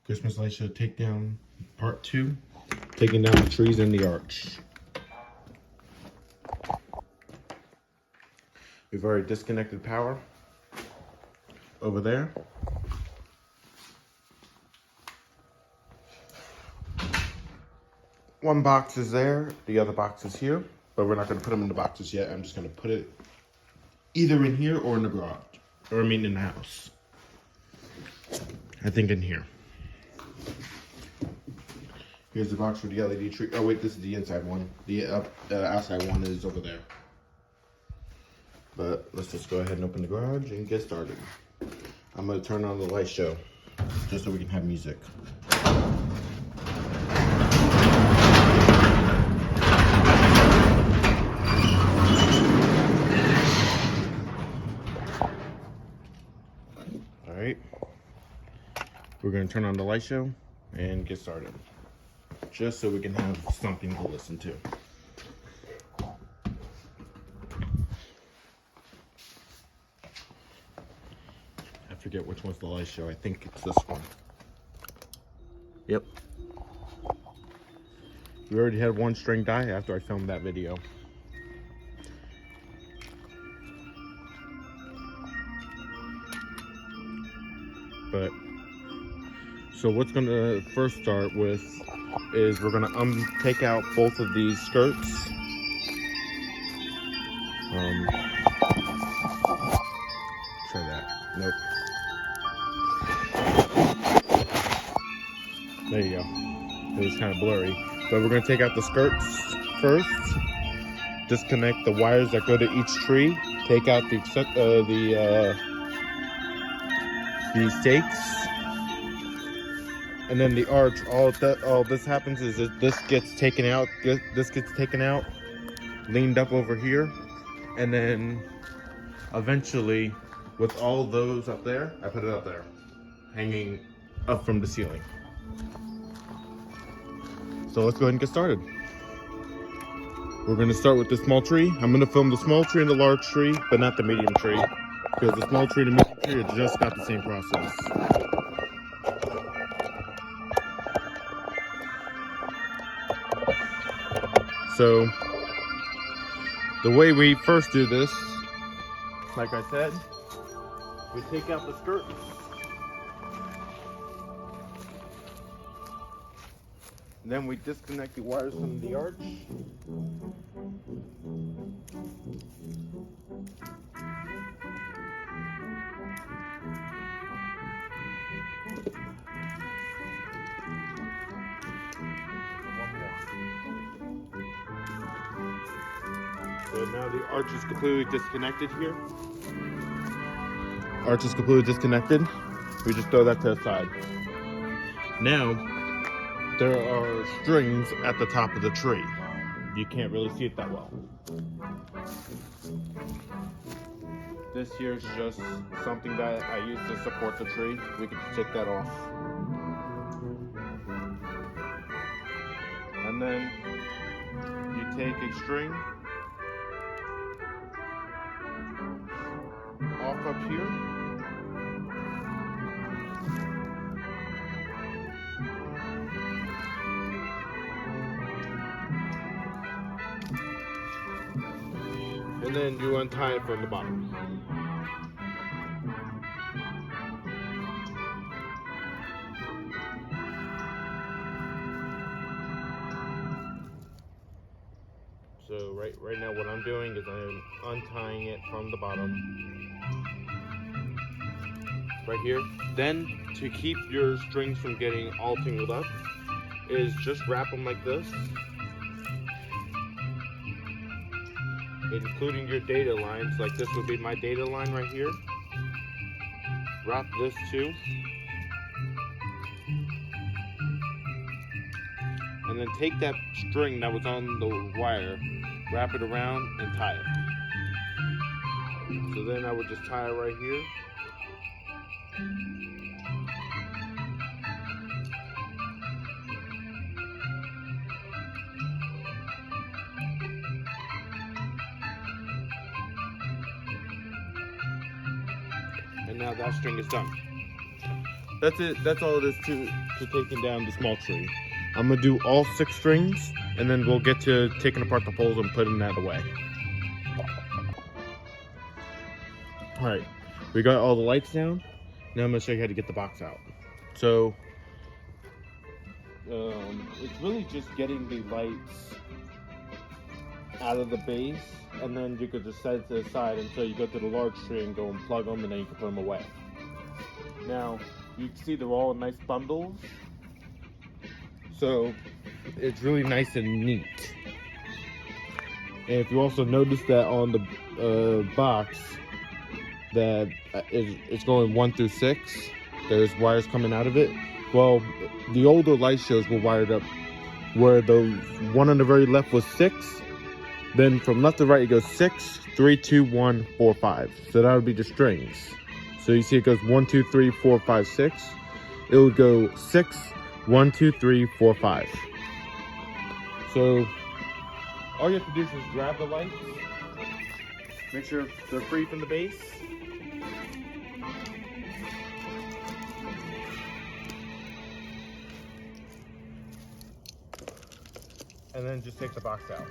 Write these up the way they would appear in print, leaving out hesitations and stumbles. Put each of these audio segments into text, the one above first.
Christmas light show takedown part 2. Taking down the trees in the arch. We've already disconnected power over there. One box is there, the other box is here, but we're not going to put them in the boxes yet. I'm just going to put it either in here or in the garage, or I mean in the house. I think in here. Here's the box for the LED tree. Oh wait, this is the inside one. The outside one is over there. But let's just go ahead and open the garage and get started. I'm going to turn on the light show just so we can have music. Alright. We're going to turn on the light show and get started. Just so we can have something to listen to. I forget which one's the light show. I think it's this one. Yep. We already had one string die after I filmed that video. But so what's gonna first start with is we're gonna take out both of these skirts. Try that. Nope. There you go. It was kind of blurry. But we're gonna take out the skirts first. Disconnect the wires that go to each tree. Take out the stakes. And then the arch, all this happens is that this gets taken out, leaned up over here, and then eventually, with all those up there, I put it up there, hanging up from the ceiling. So let's go ahead and get started. We're going to start with the small tree. I'm going to film the small tree and the large tree, but not the medium tree, because the small tree and the medium tree are just not the same process. So, the way we first do this, like I said, we take out the skirts. Then we disconnect the wires from the arch. So now the arch is completely disconnected here. Arch is completely disconnected. We just throw that to the side. Now, there are strings at the top of the tree. You can't really see it that well. This here is just something that I use to support the tree. We can just take that off. And then you take a string off up here. And then you untie it from the bottom. So right now what I'm doing is I'm untying it from the bottom. Right here. Then to keep your strings from getting all tangled up is just wrap them like this, including your data lines. Like this would be my data line right here. Wrap this too, and then take that string that was on the wire, wrap it around and tie it. So then I would just tie it right here. And now that string is done. that's it. That's all it is to taking down the small tree. I'm gonna do all 6 strings, and then we'll get to taking apart the poles and putting that away. All right, we got all the lights down. Now I'm gonna show you how to get the box out. So it's really just getting the lights out of the base, and then you could just set it to the side until you go to the large tree and go and plug them, and then you can put them away. Now you can see they're all in nice bundles, so it's really nice and neat. And if you also notice that on the box that it's going 1 through 6, there's wires coming out of it. Well, the older light shows were wired up where the one on the very left was 6. Then from left to right, it goes 6, 3, 2, 1, 4, 5. So that would be the strings. So you see it goes 1, 2, 3, 4, 5, 6. It would go 6, 1, 2, 3, 4, 5. So all you have to do is just grab the lights, make sure they're free from the base. And then just take the box out.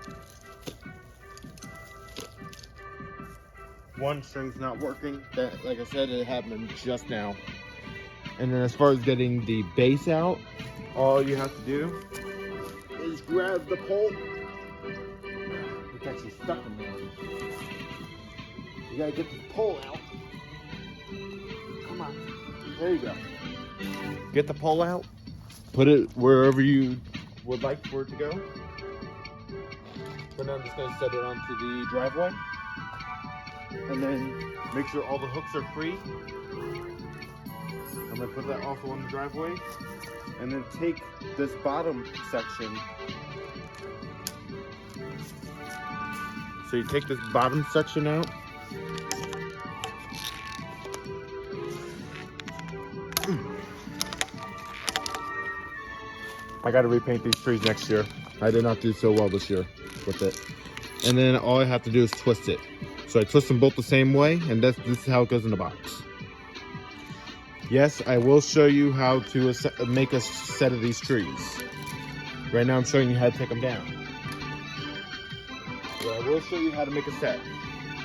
One string's not working. That, like I said, it happened just now. And then as far as getting the base out, all you have to do is grab the pole. It's actually stuck in there. You gotta get the pole out. Come on. There you go. Get the pole out. Put it wherever you would like for it to go. But now I'm just gonna set it onto the driveway. And then make sure all the hooks are free. I'm gonna put that also on the driveway. And then take this bottom section. So you take this bottom section out. I gotta repaint these trees next year. I did not do so well this year with it. And then all I have to do is twist it. So I twist them both the same way, and this is how it goes in the box. Yes, I will show you how to make a set of these trees. Right now I'm showing you how to take them down. So I will show you how to make a set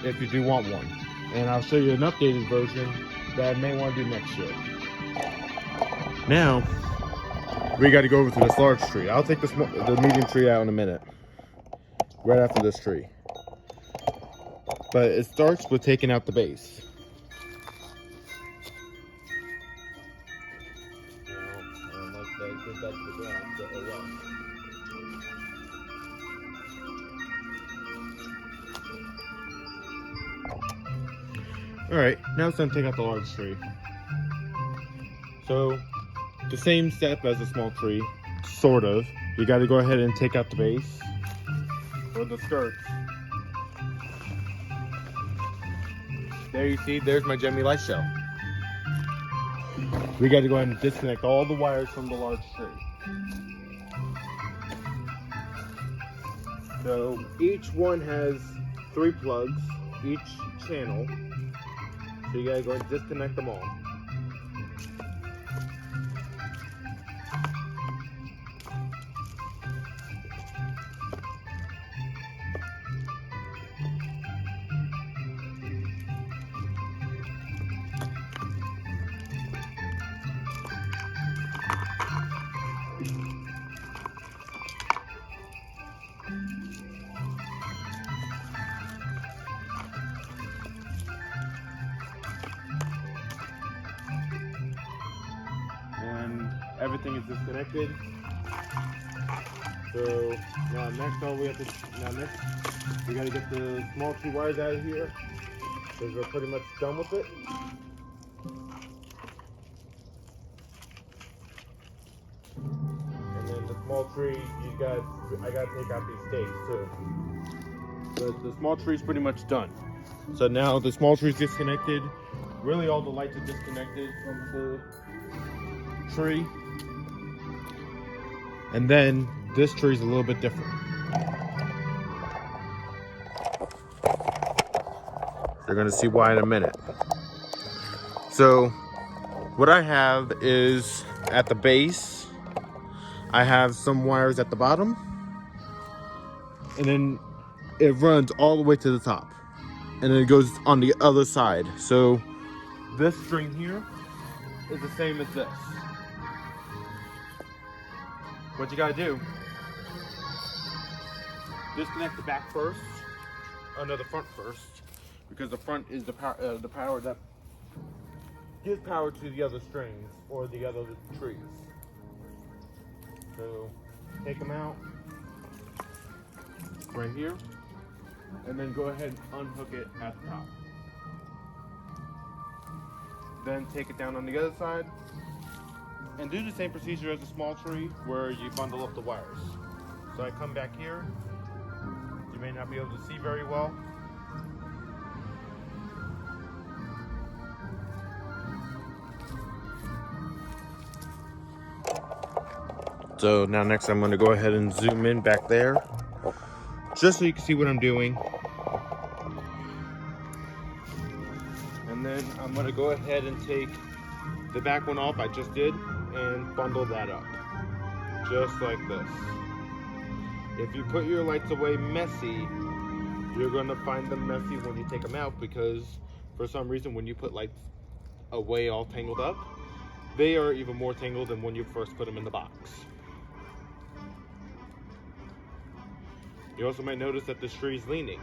if you do want one. And I'll show you an updated version that I may want to do next year. Now, we got to go over to this large tree. I'll take the medium tree out in a minute. Right after this tree. But it starts with taking out the base. Alright, now it's time to take out the large tree. So, the same step as a small tree, sort of. You got to go ahead and take out the base, or the skirts. There you see, there's my Gemmy light show. We got to go ahead and disconnect all the wires from the large tree. So each one has 3 plugs, each channel. So you got to go ahead and disconnect them all. Everything is disconnected. So now next we gotta get the small tree wires out of here because we're pretty much done with it. And then the small tree, I gotta take out these stakes too. But the small tree is pretty much done. So now the small tree is disconnected. Really all the lights are disconnected from the tree. And then this tree is a little bit different. You're gonna see why in a minute. So what I have is at the base, I have some wires at the bottom, and then it runs all the way to the top, and then it goes on the other side. So this string here is the same as this. What you gotta do, disconnect the back first, no, the front first, because the front is the power that gives power to the other strings or the other trees. So take them out right here, and then go ahead and unhook it at the top. Then take it down on the other side and do the same procedure as a small tree where you bundle up the wires. So I come back here. You may not be able to see very well. So now next I'm going to go ahead and zoom in back there, just so you can see what I'm doing. And then I'm going to go ahead and take the back one off I just did and bundle that up, just like this. If you put your lights away messy, you're going to find them messy when you take them out, because for some reason when you put lights away all tangled up, they are even more tangled than when you first put them in the box. You also might notice that this tree is leaning.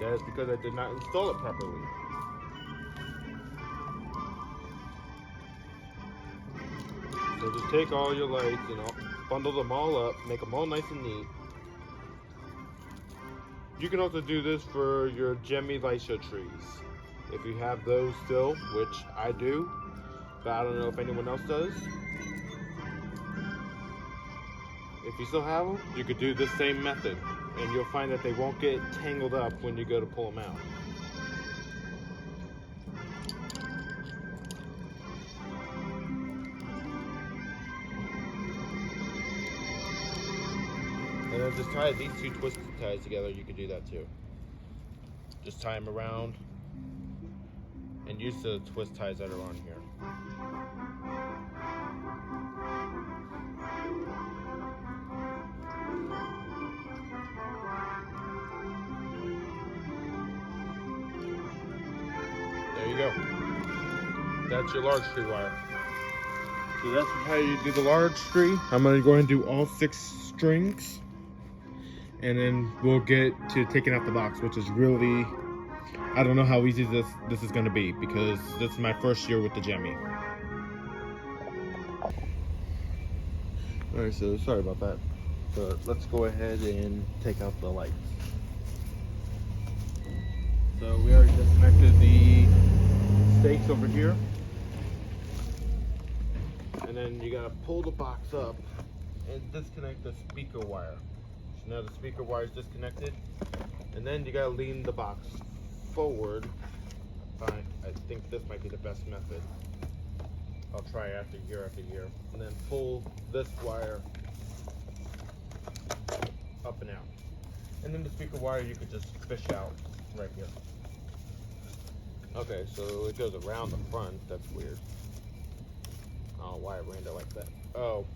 That is because I did not install it properly. So just take all your lights and bundle them all up, make them all nice and neat. You can also do this for your Gemmy lightshow trees. If you have those still, which I do, but I don't know if anyone else does. If you still have them, you could do this same method, and you'll find that they won't get tangled up when you go to pull them out. And then just tie these two twisted ties together. You could do that too. Just tie them around and use the twist ties that are on here. There you go. That's your large tree wire. So that's how you do the large tree. I'm going to go ahead and do all 6 strings. And then we'll get to taking out the box, which is really, I don't know how easy this is going to be, because this is my first year with the Gemmy. Alright, so sorry about that. But let's go ahead and take out the lights. So we already disconnected the stakes over here. And then you gotta pull the box up and disconnect the speaker wire. So now the speaker wire is disconnected. And then you gotta lean the box forward. Fine, I think this might be the best method. I'll try after year. And then pull this wire up and out. And then the speaker wire you could just fish out right here. Okay, so it goes around the front. That's weird. I don't know why I ran it like that. Oh,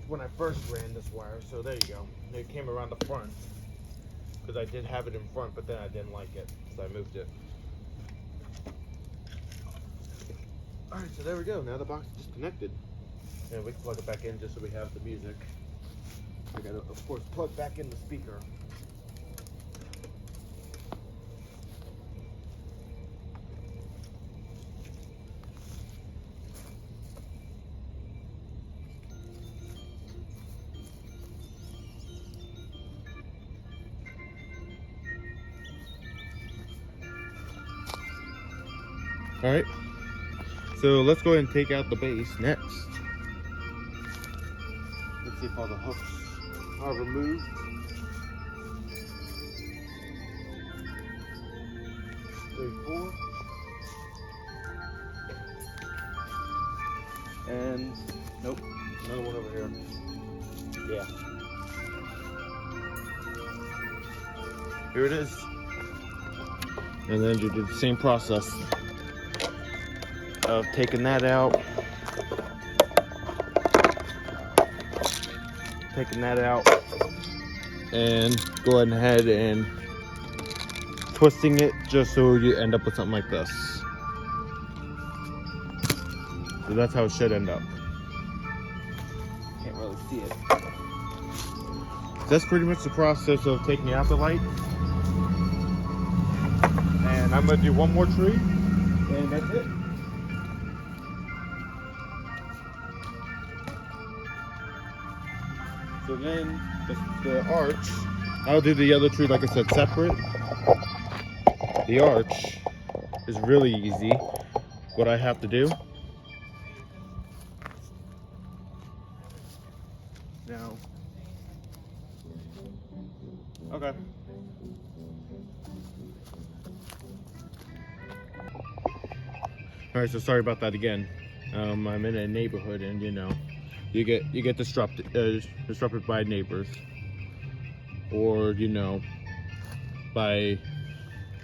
when I first ran this wire, so there you go. It came around the front, because I did have it in front, but then I didn't like it, so I moved it. Alright, so there we go. Now the box is disconnected. And we can plug it back in just so we have the music. I gotta, of course, plug back in the speaker. Alright, so let's go ahead and take out the base next. Let's see if all the hooks are removed. Three, 4. And, nope, another one over here. Yeah. Here it is. And then you do the same process. of taking that out. And going ahead and twisting it just so you end up with something like this. So that's how it should end up. Can't really see it. That's pretty much the process of taking out the light. And I'm gonna do one more tree, and that's it. So then the arch, I'll do the other tree, like I said, separate. The arch is really easy. What I have to do now. Okay. All right, so sorry about that again. I'm in a neighborhood, and you know, you get disrupted by neighbors, or you know, by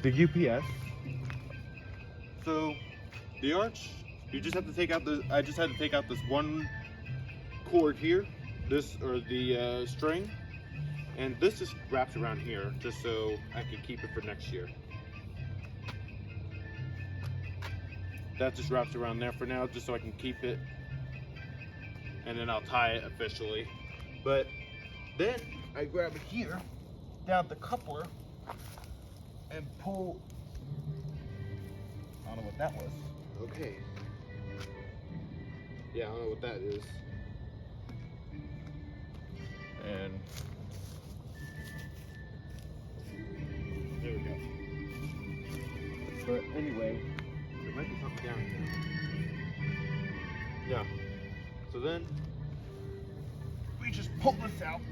the UPS. So the arch, you just have to take out the. I just had to take out this one cord here, the string, and this just wraps around here, just so I can keep it for next year. That just wraps around there for now, just so I can keep it, and then I'll tie it officially. But then I grab it here, down the coupler, and pull. I don't know what that was. Okay. Yeah, I don't know what that is. And there we go. But anyway, there might be something down here. Yeah. So then we just pull this out.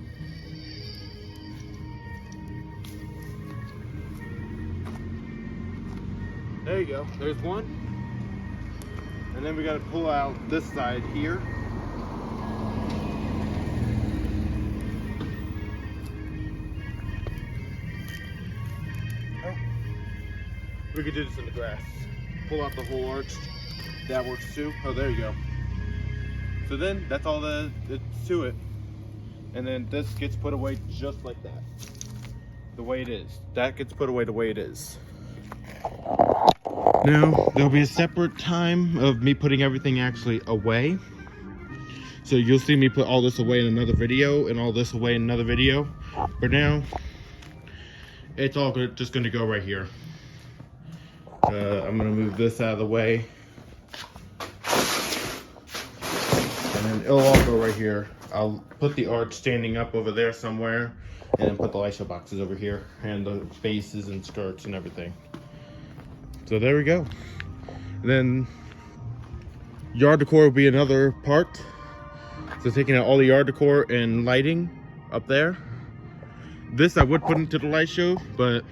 There you go. There's one. And then we got to pull out this side here. Oh. We could do this in the grass. Pull out the whole arch. That works too. Oh, there you go. So then that's all that's to it. And then this gets put away just like that. The way it is. That gets put away the way it is. Now, there'll be a separate time of me putting everything actually away. So you'll see me put all this away in another video and all this away in another video. For now, it's all good, just gonna go right here. I'm gonna move this out of the way. And then it'll all go right here. I'll put the arch standing up over there somewhere, and then put the lightshow boxes over here, and the bases and skirts and everything. So there we go. And then yard decor will be another part. So taking out all the yard decor and lighting up there. This I would put into the light show, but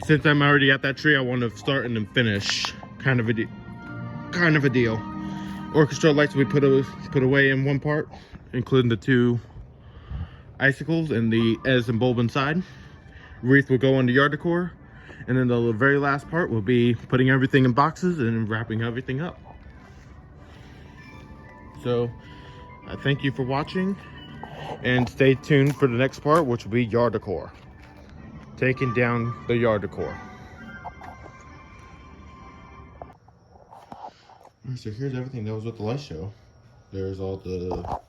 since I'm already at that tree, I want to start and then finish. Kind of a deal. Orchestra lights will be put away in one part, including the two icicles and the Edison bulb inside. Wreath will go on the yard decor. And then the very last part will be putting everything in boxes and wrapping everything up. So, I thank you for watching, and stay tuned for the next part, which will be yard decor. Taking down the yard decor. Alright, so here's everything that was with the light show. There's all the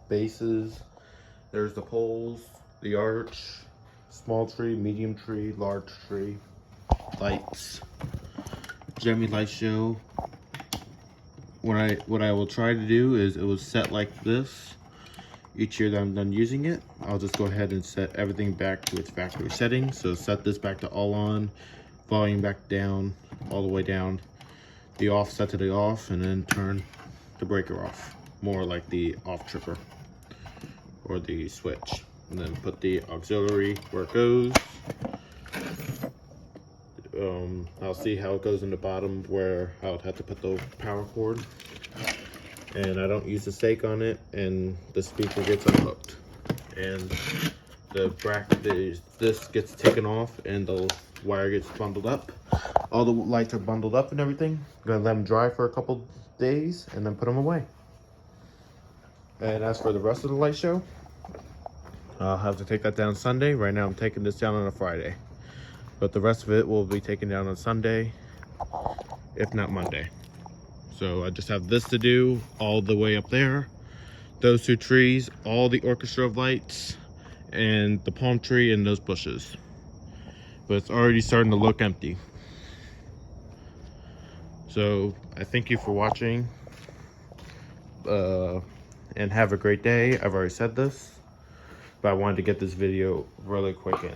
bases, there's the poles, the arch, small tree, medium tree, large tree. Lights, Jemmy light show. What I will try to do is it was set like this. Each year that I'm done using it, I'll just go ahead and set everything back to its factory settings. So set this back to all on, volume back down, all the way down, the off set to the off, and then turn the breaker off, more like the off tripper or the switch. And then put the auxiliary where it goes. I'll see how it goes in the bottom where I would have to put the power cord. And I don't use the stake on it, and the speaker gets unhooked. And the bracket, this gets taken off, and the wire gets bundled up. All the lights are bundled up and everything. I'm gonna let them dry for a couple days and then put them away. And as for the rest of the light show, I'll have to take that down Sunday. Right now I'm taking this down on a Friday. But the rest of it will be taken down on Sunday, if not Monday. So I just have this to do all the way up there. Those two trees, all the orchestra of lights, and the palm tree and those bushes. But it's already starting to look empty. So I thank you for watching. And have a great day. I've already said this, but I wanted to get this video really quick in.